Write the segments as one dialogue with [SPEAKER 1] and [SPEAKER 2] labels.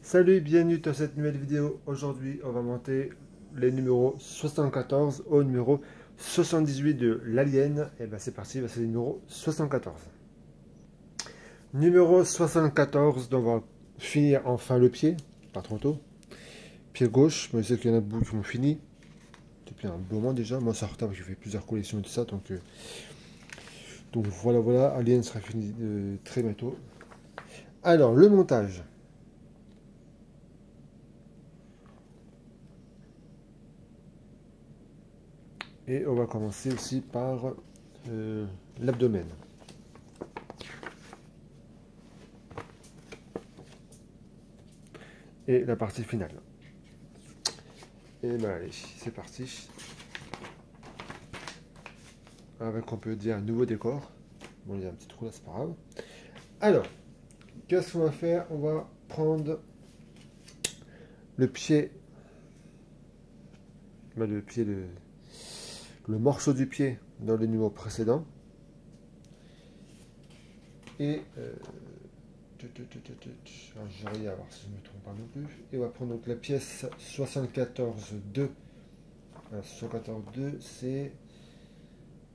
[SPEAKER 1] Salut, bienvenue dans cette nouvelle vidéo. Aujourd'hui, on va monter les numéros 74 au numéro 78 de l'Alien. Et ben c'est parti, c'est le numéro 74. Numéro 74, donc on va finir enfin le pied, pas trop tôt. Pied gauche, mais je sais qu'il y en a beaucoup qui ont fini. Depuis un bon moment déjà. Moi, ça retard, j'ai fait plusieurs collections et tout ça. Donc voilà, Alien sera fini très bientôt. Alors, le montage. Et on va commencer aussi par l'abdomen. Et la partie finale. Et ben allez, c'est parti. Avec, on peut dire, un nouveau décor. Bon, il y a un petit trou là, c'est pas grave. Alors, qu'est-ce qu'on va faire? On va prendre le pied, le morceau du pied dans le numéro précédent. Et je vais voir si je ne me trompe pas non plus. Et on va prendre donc la pièce 74-2. 74-2, c'est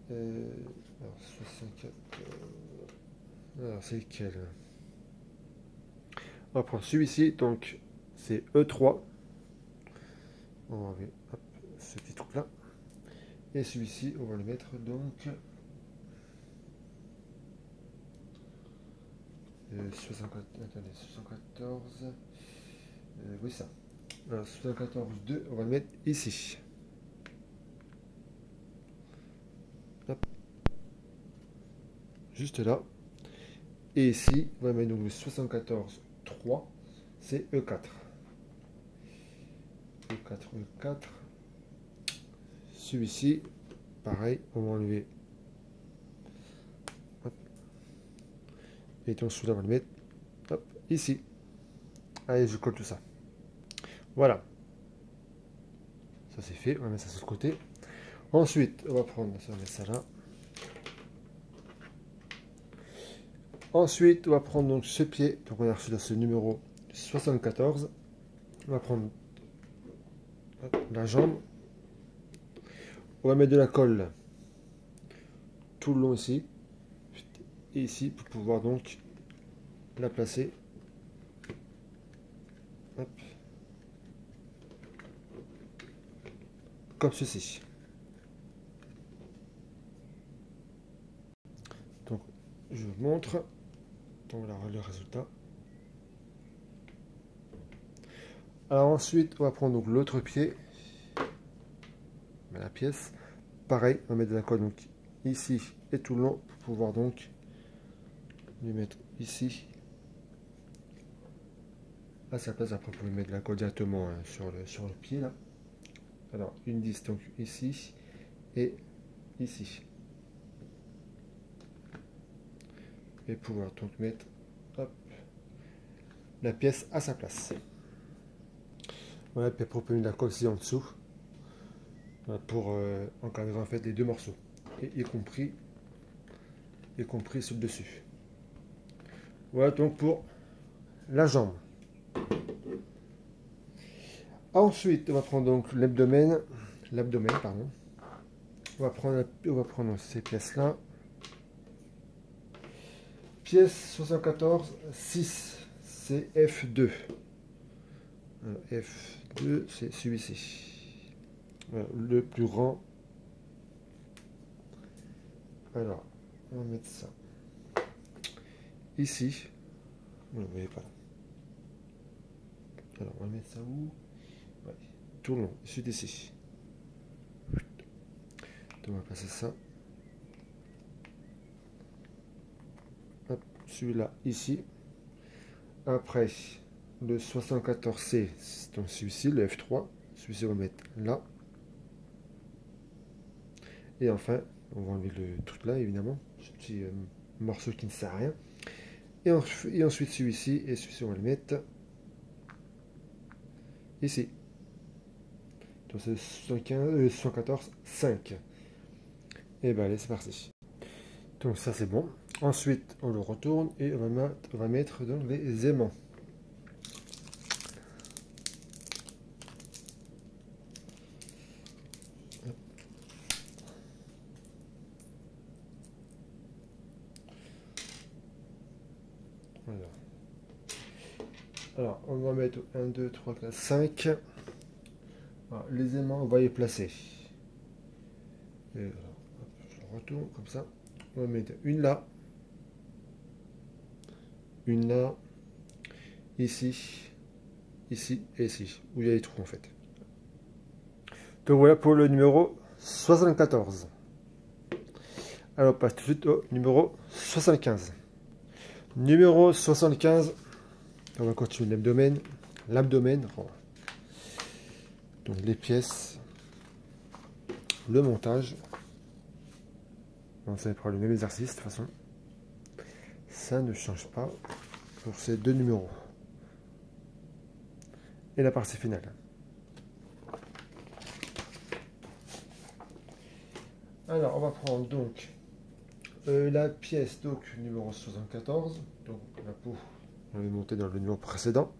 [SPEAKER 1] alors 64. Alors c'est lequel? On va prendre celui-ci, donc c'est E3. On va enlever ce petit truc là. Et celui-ci, on va le mettre donc 74. Attendez, 74. Oui, ça. 74-2, on va le mettre ici. Hop. Juste là. Et ici, on va mettre donc le 74-3, c'est E4. E4. Celui-ci, pareil, on va enlever. Hop. Et donc celui-là, on va le mettre hop, ici. Allez, je colle tout ça. Voilà. Ça c'est fait, on va mettre ça sur le côté. Ensuite, on va prendre ça, on va mettre ça là. Ensuite, on va prendre donc ce pied. Donc on a reçu là ce numéro 74. On va prendre la jambe. On va mettre de la colle tout le long ici. Et ici pour pouvoir donc la placer. Hop. Comme ceci. Donc je vous montre. Donc voilà le résultat. Alors ensuite, on va prendre donc l'autre pied. La pièce. Pareil, on va mettre de la colle donc ici et tout le long pour pouvoir donc le mettre ici à sa place. Après, vous pouvez mettre de la colle directement hein, sur le pied là. Alors, une 10 donc ici et ici. Et pouvoir donc mettre hop, la pièce à sa place. Voilà, puis après, on peut mettre de la colle ici en dessous pour encadrer en fait les deux morceaux, et y compris sur le dessus. Voilà donc pour la jambe. Ensuite, on va prendre donc l'abdomen, pardon. On va prendre ces pièces-là. Pièce 74, 6, c'est F2. Alors, F2, c'est celui-ci. Voilà, le plus grand. Alors, on va mettre ça ici. Vous ne voyez pas là. Alors, on va mettre ça où? Ouais, tout le long, celui d'ici. On va passer ça. Celui-là ici. Après, le 74C, donc celui-ci, le F3. Celui-ci, on va mettre là. Et enfin, on va enlever le truc là, évidemment. Ce petit morceau qui ne sert à rien. Et ensuite, celui-ci, et celui-ci, on va le mettre ici. Donc c'est 114, 5. Et ben allez, c'est parti. Donc ça c'est bon. Ensuite on le retourne et on va mettre donc les aimants. Voilà. Alors, on va mettre 1, 2, 3, 4, 5. Alors, les aimants, on va les placer. Et alors, hop, je retourne comme ça. On va mettre une là. Une là. Ici. Ici et ici. Où il y a les trous en fait. Donc voilà pour le numéro 74. Alors on passe tout de suite au numéro 75. Numéro 75. On va continuer l'abdomen. L'abdomen. Donc les pièces. Le montage. On va prendre le même exercice de toute façon. Ça ne change pas pour ces deux numéros. Et la partie finale. Alors on va prendre donc la pièce donc numéro 74. Donc la peau, on l'avait montée dans le numéro précédent.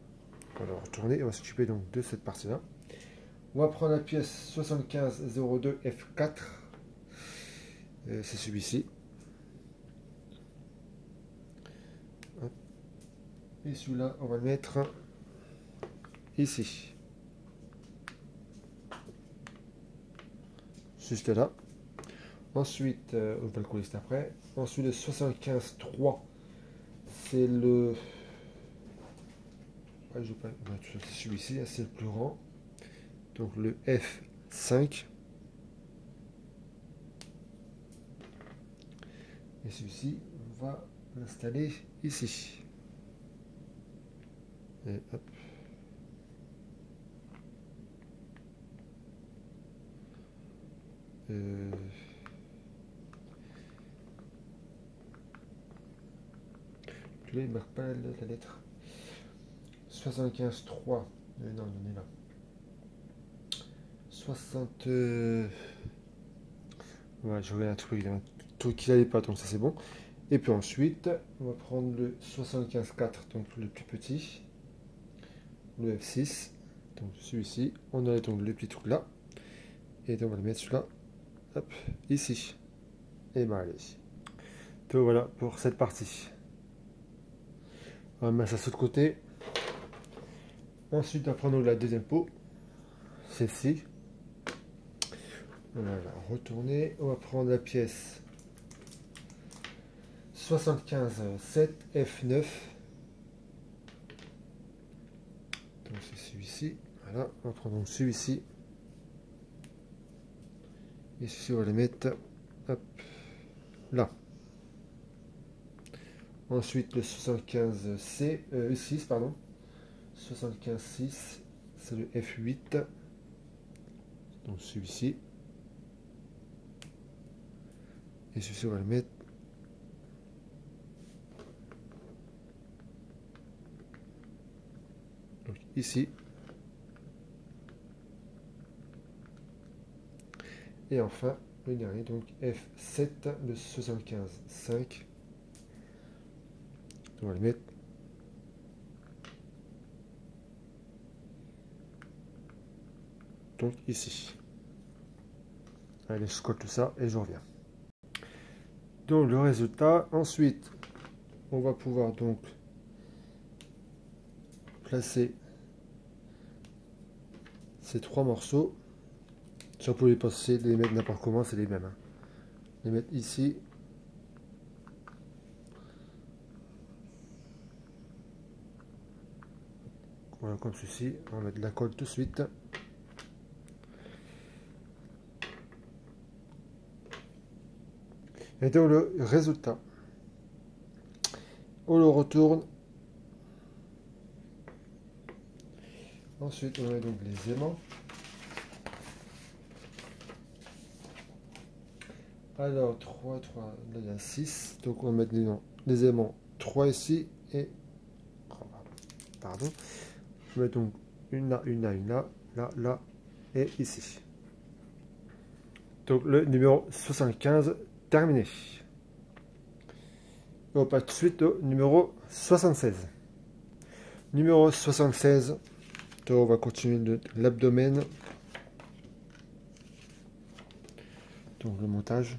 [SPEAKER 1] On va retourner et on va s'occuper donc de cette partie-là. On va prendre la pièce 7502 F4. C'est celui-ci. Et celui-là, on va le mettre ici. Juste là. Ensuite, on va le coller juste après. Ensuite, le 75.3, c'est le... Ouais, c'est celui-ci, c'est le plus grand. Donc le F5. Et celui-ci, on va l'installer ici. Et hop. Il ne marque pas la lettre. 75.3. Non, on est là. 60. Ouais, je regarde un truc qui n'allait pas, donc ça c'est bon. Et puis ensuite, on va prendre le 75.4, donc le plus petit. Le F6, donc celui-ci. On a donc le petit truc là. Et donc on va le mettre celui-là. Hop, ici. Et ben allez. Donc voilà pour cette partie. On va mettre ça sur le côté. Ensuite, on va prendre la deuxième peau. Celle-ci. On va la retourner. On va prendre la pièce 75.7 F9. Donc c'est celui-ci. Voilà. On va prendre donc celui-ci. Et celui-ci, on va le mettre hop, là. Ensuite, le 6, pardon. 75.6, c'est le F8. Donc celui-ci. Et celui-ci, on va le mettre donc ici. Et enfin, le dernier, donc F7, le 75.5. On va le mettre donc ici. Allez, je colle tout ça et je reviens. Donc le résultat, ensuite, on va pouvoir donc placer ces trois morceaux. Si on peut les passer, les mettre n'importe comment, c'est les mêmes. Hein. Les mettre ici. Voilà, comme ceci. On va mettre de la colle tout de suite. Et donc le résultat. On le retourne. Ensuite, on met donc les aimants. Alors, 3, là il y a 6. Donc on va mettre les aimants 3 ici et... Pardon. On va mettre donc une là, là et ici. Donc le numéro 75 terminé. On passe tout de suite au numéro 76. Numéro 76. Donc on va continuer de l'abdomen. Donc le montage.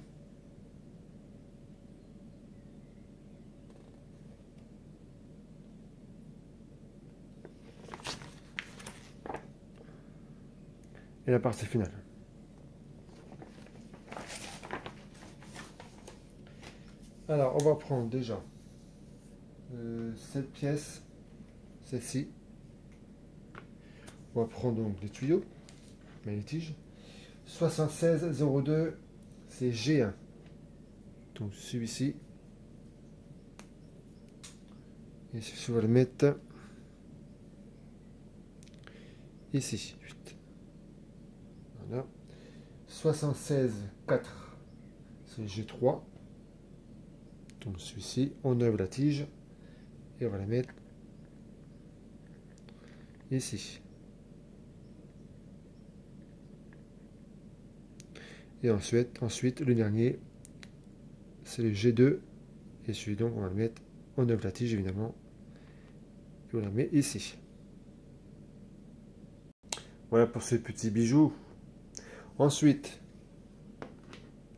[SPEAKER 1] la partie finale. Alors, on va prendre déjà cette pièce, celle-ci. On va prendre donc les tuyaux, les tiges. 7602, c'est G1. Donc celui-ci. Et celui-ci, on va le mettre ici. Voilà. 76,4, c'est G3. Donc celui-ci, on enlève la tige et on va la mettre ici. Et ensuite le dernier, c'est le G2. Et celui donc, on va le mettre, on enlève la tige évidemment. Et on la met ici. Voilà pour ces petits bijoux. Ensuite,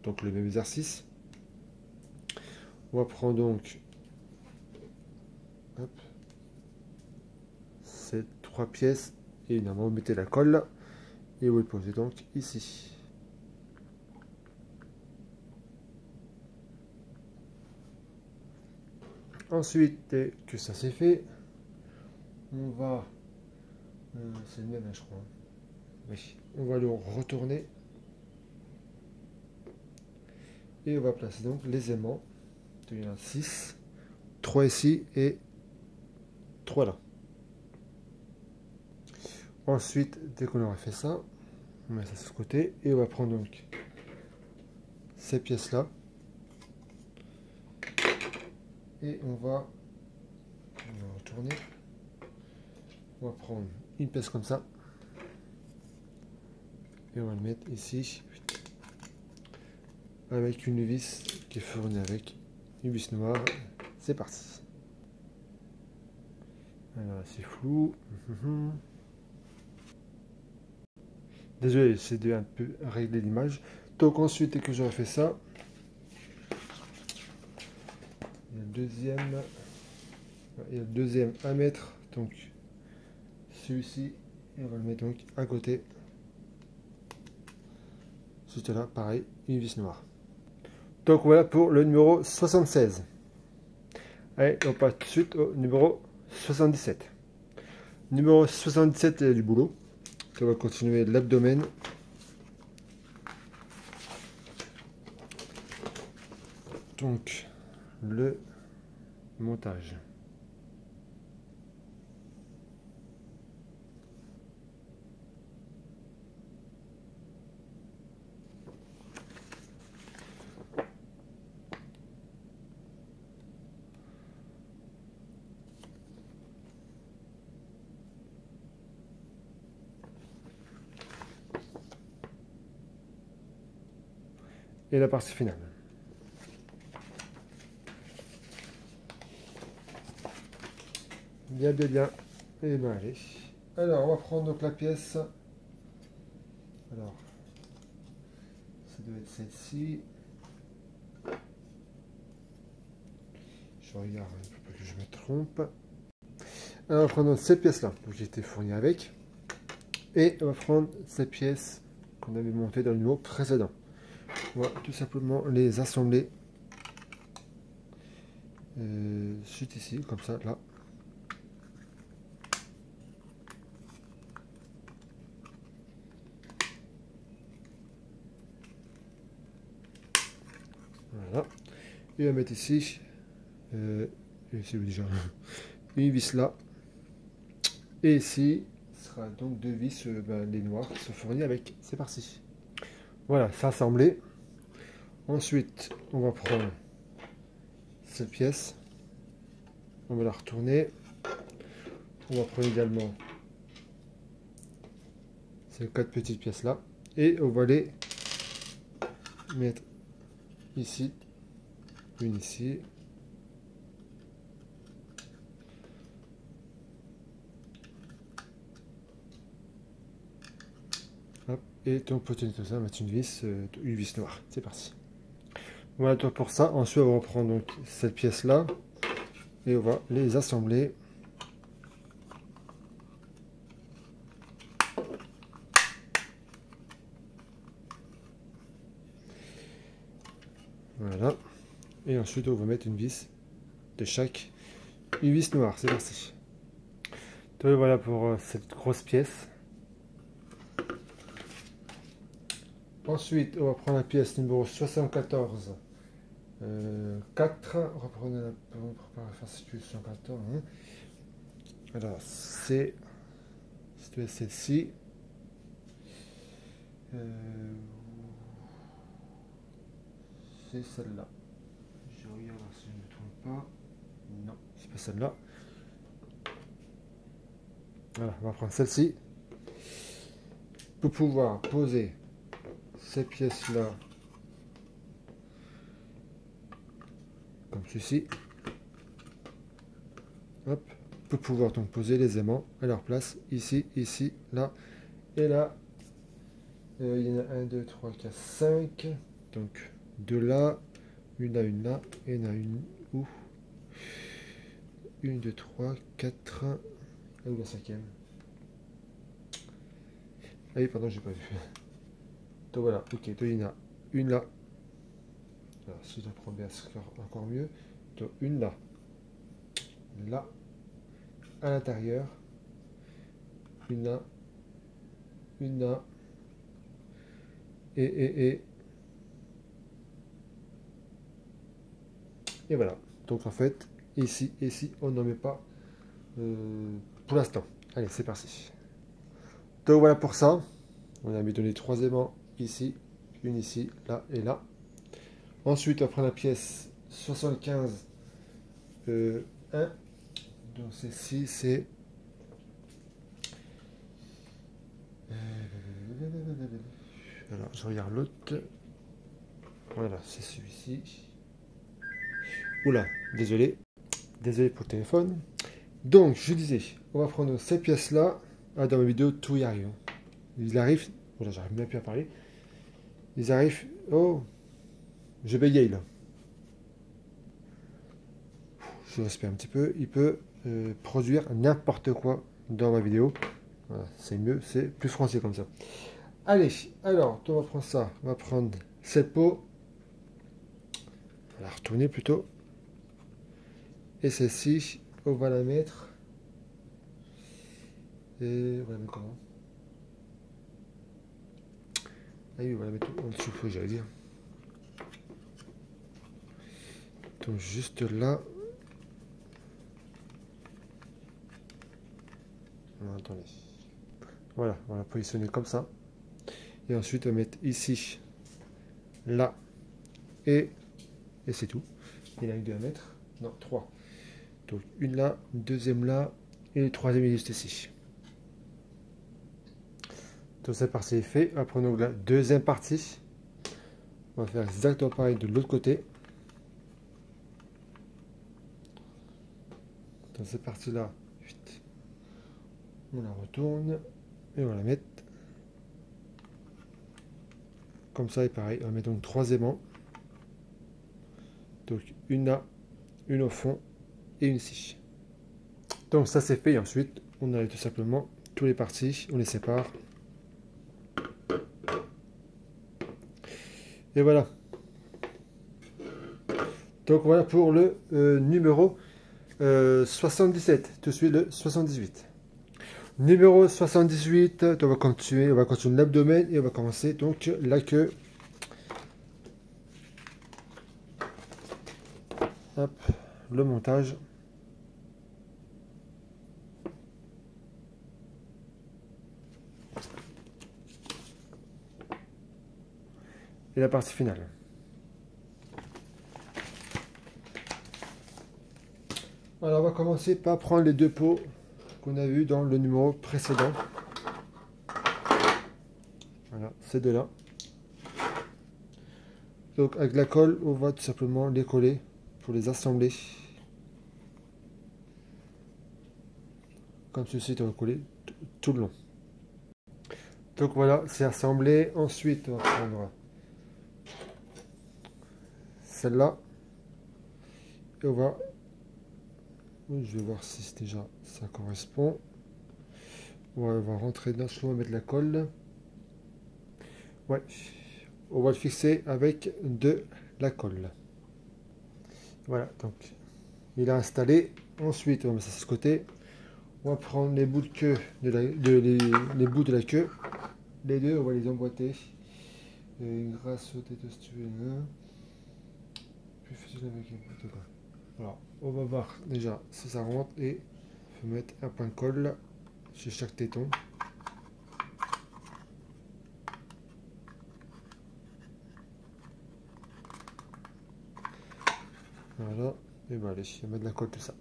[SPEAKER 1] donc le même exercice. On va prendre donc ces 3 pièces et évidemment vous mettez la colle et vous le posez donc ici. Ensuite, dès que ça c'est fait, on va, c'est le même je crois, oui, on va le retourner et on va placer donc les aimants. Il y en a 6, 3 ici et 3 là. Ensuite, dès qu'on aura fait ça, on met ça sur le côté et on va prendre donc ces pièces là et on va retourner. On va prendre une pièce comme ça et on va le mettre ici avec une vis qui est fournie avec une vis noire. C'est parti. Alors c'est flou. Désolé, c'est de un peu régler l'image. Donc ensuite, dès que j'aurai fait ça, il y a le deuxième à mettre. Donc celui-ci, et on va le mettre donc à côté. Juste là, pareil, une vis noire. Donc voilà pour le numéro 76. Allez, on passe tout de suite au numéro 77. Numéro 77, il y a du boulot. On va continuer l'abdomen. Donc, le montage. Et la partie finale. Bien, bien, bien. Et bien, allez. Alors, on va prendre donc la pièce. Alors, ça doit être celle-ci. Je regarde, il ne faut pas que je me trompe. Alors, on va prendre cette pièce-là, qui était fournie avec. Et on va prendre ces pièces qu'on avait montées dans le numéro précédent. On va tout simplement les assembler juste ici, comme ça, là. Voilà. Et on va mettre ici, c'est déjà une vis là. Et ici, ce sera donc deux vis, les noirs qui sont fournis avec. C'est parti. Voilà, c'est assemblé. Ensuite, on va prendre cette pièce. On va la retourner. On va prendre également ces 4 petites pièces là. Et on va les mettre ici. Une ici. Hop. Et on peut tenir tout ça, mettre une vis noire. C'est parti. Voilà donc pour ça. Ensuite, on va reprendre donc cette pièce là. Et on va les assembler. Voilà. Et ensuite, on va mettre une vis de chaque. Une vis noire, c'est parti. Donc voilà pour cette grosse pièce. Ensuite, on va prendre la pièce numéro 74. 4. On va prendre la substitution 14. Hein. Alors, c'est celle-ci. C'est celle-là. Je regarde si je ne me trompe pas. Non, c'est pas celle-là. Voilà, on va prendre celle-ci. Pour pouvoir poser ces pièces-là comme ceci. Hop. Pour pouvoir donc poser les aimants à leur place. Ici, ici, là et là. Il y en a 1, 2, 3, 4, 5. Donc, deux là, une là, et il y en a une où 1, 2, 3, 4. Où la cinquième? Ah oui, pardon, j'ai pas vu. Donc voilà, ok, donc il y en a une là. Alors, si je la prends bien, c'est encore mieux. Donc une là. Là, à l'intérieur. Une là. Une là. Et voilà. Donc en fait, ici, on n'en met pas pour l'instant. Allez, c'est parti. Donc voilà pour ça. On a mis donné 3 aimants ici, une ici, là et là. Ensuite, on prend la pièce 75 1. Donc celle-ci, c'est... Alors, je regarde l'autre. Voilà, c'est celui-ci. Oula, désolé. Désolé pour le téléphone. Donc, je disais, on va prendre ces pièces-là. Ah, dans ma vidéo, tout y arrive. Ils arrivent... Voilà, j'arrive même plus à parler. Ils arrivent... Oh, je bégaye là. Je respire un petit peu. Il peut produire n'importe quoi dans ma vidéo. Voilà, c'est mieux, c'est plus français comme ça. Allez, alors, on va prendre ça. On va prendre cette peau. On va la retourner plutôt. Et celle-ci, on va la mettre. Et on va la mettre comment? Ah oui, on va la mettre en dessous, j'allais dire. Donc juste là. Non, attendez. Voilà, on va la positionner comme ça. Et ensuite, on va mettre ici, là, et c'est tout. Il y en a une 2 à mettre. Non, 3. Donc une là, une deuxième là, et le troisième est juste ici. Donc cette partie est faite. Après, on a la deuxième partie. On va faire exactement pareil de l'autre côté. Dans cette partie-là, on la retourne et on va la mettre comme ça et pareil. On va mettre donc 3 aimants. Donc une là, une au fond et une ici. Donc ça c'est fait et ensuite on enlève tout simplement tous les parties, on les sépare. Et voilà. Donc voilà pour le numéro 77. Tout de suite le 78. Numéro 78, on va continuer l'abdomen et on va commencer donc la queue. Hop, le montage. Et la partie finale. Alors on va commencer par prendre les deux peaux qu'on a vu dans le numéro précédent. Voilà, ces deux-là. Donc avec la colle, on va tout simplement les coller pour les assembler. Comme ceci, on va coller tout le long. Donc voilà, c'est assemblé. Ensuite, on va prendre celle-là. Et on va... Je vais voir si déjà ça correspond. On va rentrer dedans, on va mettre la colle. Ouais. On va le fixer avec de la colle. Voilà, donc il a installé. Ensuite, on va mettre ça sur ce côté. On va prendre les bouts de queue, les bouts de la queue. Les deux, on va les emboîter. Grâce au téstosterone, plus facile avec un protocole. Alors, on va voir déjà si ça rentre et il faut mettre un point de colle sur chaque téton. Voilà, et ben allez, on va mettre de la colle tout ça.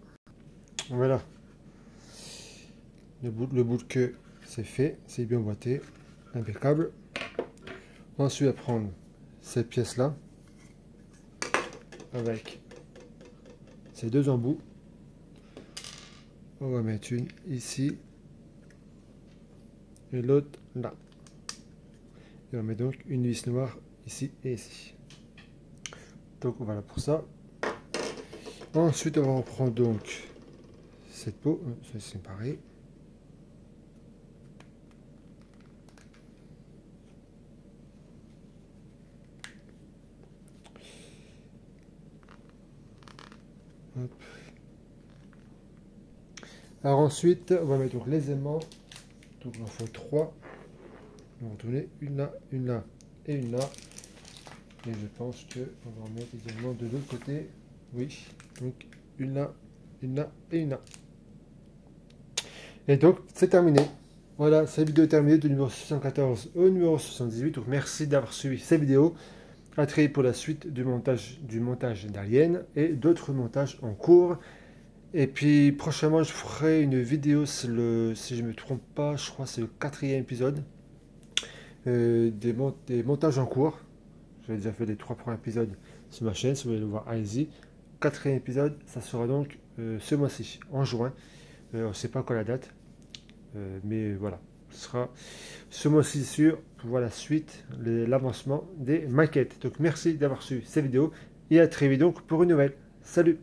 [SPEAKER 1] Voilà, le bout de queue c'est fait, c'est bien emboîté, impeccable. Ensuite, on va prendre cette pièce là avec ces deux embouts. On va mettre une ici et l'autre là. Et on va mettre donc une vis noire ici et ici. Donc voilà pour ça. Ensuite, on va reprendre donc cette peau, c'est pareil. Hop. Alors ensuite, on va mettre donc les aimants. Donc il en faut 3. On va tourner une là et une là. Et je pense que on va en mettre également de l'autre côté. Oui, donc une là et une là. Et donc c'est terminé. Voilà, cette vidéo est terminée du numéro 614 au numéro 78. Donc merci d'avoir suivi cette vidéo. À très vite pour la suite du montage d'Alien et d'autres montages en cours. Et puis prochainement je ferai une vidéo, si je ne me trompe pas, je crois que c'est le 4e épisode. Des montages en cours. J'ai déjà fait les 3 premiers épisodes sur ma chaîne, si vous voulez le voir, allez-y. 4e épisode, ça sera donc ce mois-ci, en juin. On ne sait pas encore la date, mais voilà, ce sera ce mois-ci sûr pour voir la suite, l'avancement des maquettes. Donc merci d'avoir suivi cette vidéo et à très vite donc pour une nouvelle. Salut!